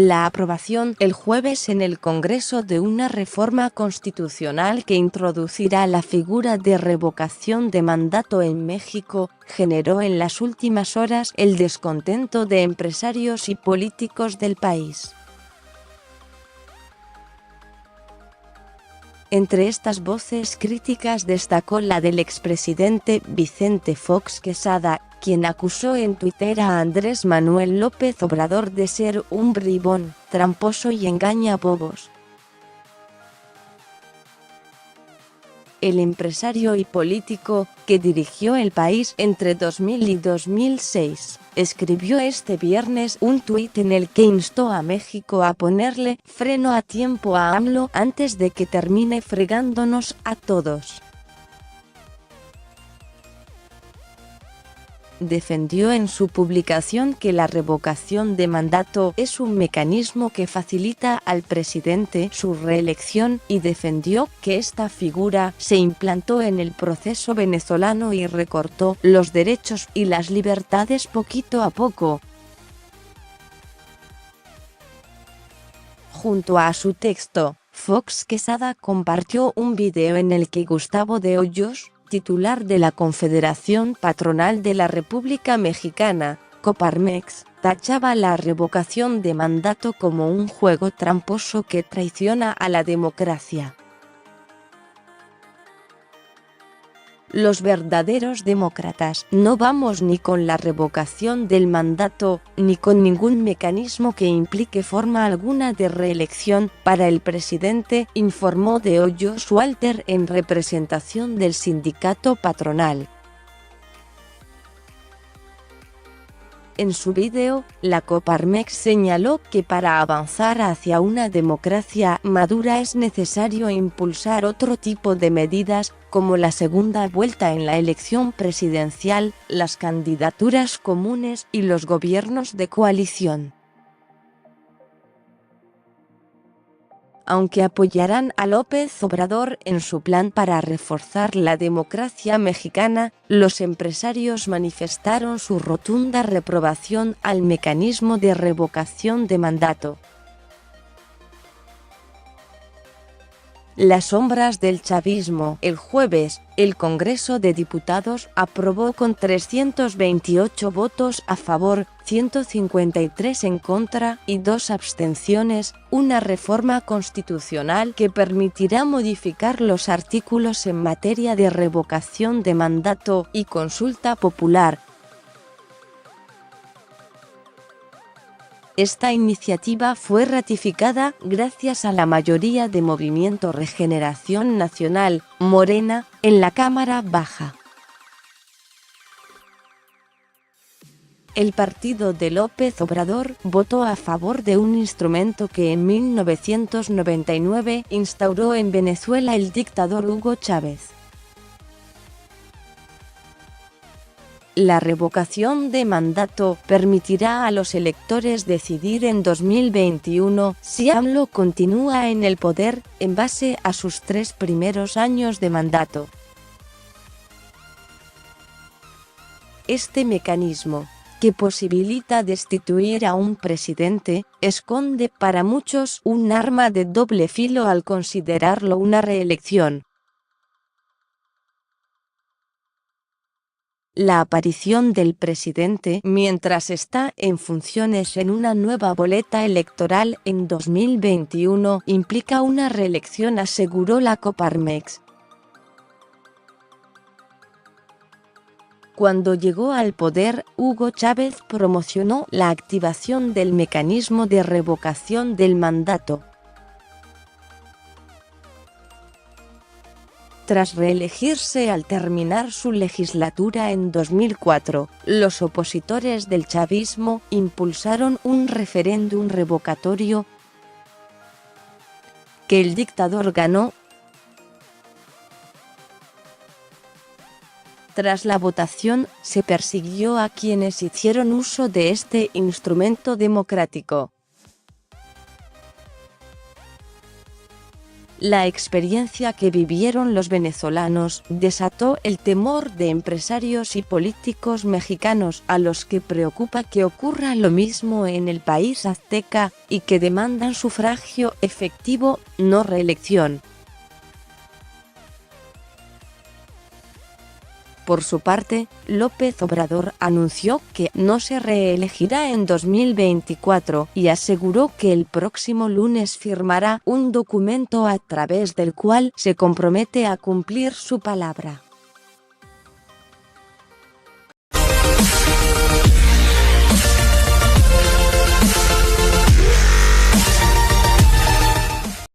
la aprobación el jueves en el Congreso de una reforma constitucional que introducirá la figura de revocación de mandato en México, generó en las últimas horas el descontento de empresarios y políticos del país. Entre estas voces críticas destacó la del expresidente Vicente Fox Quesada, quien acusó en Twitter a Andrés Manuel López Obrador de ser un bribón, tramposo y engañabobos. El empresario y político, que dirigió el país entre 2000 y 2006, escribió este viernes un tuit en el que instó a México a ponerle freno a tiempo a AMLO antes de que termine fregándonos a todos. Defendió en su publicación que la revocación de mandato es un mecanismo que facilita al presidente su reelección y defendió que esta figura se implantó en el proceso venezolano y recortó los derechos y las libertades poquito a poco. Junto a su texto, Fox Quesada compartió un video en el que Gustavo de Hoyos, titular de la Confederación Patronal de la República Mexicana, Coparmex, tachaba la revocación de mandato como un juego tramposo que traiciona a la democracia. Los verdaderos demócratas no vamos ni con la revocación del mandato, ni con ningún mecanismo que implique forma alguna de reelección para el presidente, informó de Hoyos Walter en representación del sindicato patronal. En su video, la Coparmex señaló que para avanzar hacia una democracia madura es necesario impulsar otro tipo de medidas, como la segunda vuelta en la elección presidencial, las candidaturas comunes y los gobiernos de coalición. Aunque apoyarán a López Obrador en su plan para reforzar la democracia mexicana, los empresarios manifestaron su rotunda reprobación al mecanismo de revocación de mandato. Las sombras del chavismo. El jueves, el Congreso de Diputados aprobó con 328 votos a favor, 153 en contra y 2 abstenciones, una reforma constitucional que permitirá modificar los artículos en materia de revocación de mandato y consulta popular. Esta iniciativa fue ratificada gracias a la mayoría de Movimiento Regeneración Nacional, Morena, en la Cámara Baja. El partido de López Obrador votó a favor de un instrumento que en 1999 instauró en Venezuela el dictador Hugo Chávez. La revocación de mandato permitirá a los electores decidir en 2021 si AMLO continúa en el poder, en base a sus 3 primeros años de mandato. Este mecanismo, que posibilita destituir a un presidente, esconde para muchos un arma de doble filo al considerarlo una reelección. La aparición del presidente mientras está en funciones en una nueva boleta electoral en 2021 implica una reelección, aseguró la Coparmex. Cuando llegó al poder, Hugo Chávez promocionó la activación del mecanismo de revocación del mandato. Tras reelegirse al terminar su legislatura en 2004, los opositores del chavismo impulsaron un referéndum revocatorio que el dictador ganó. Tras la votación, se persiguió a quienes hicieron uso de este instrumento democrático. La experiencia que vivieron los venezolanos desató el temor de empresarios y políticos mexicanos a los que preocupa que ocurra lo mismo en el país azteca y que demandan sufragio efectivo, no reelección. Por su parte, López Obrador anunció que no se reelegirá en 2024 y aseguró que el próximo lunes firmará un documento a través del cual se compromete a cumplir su palabra.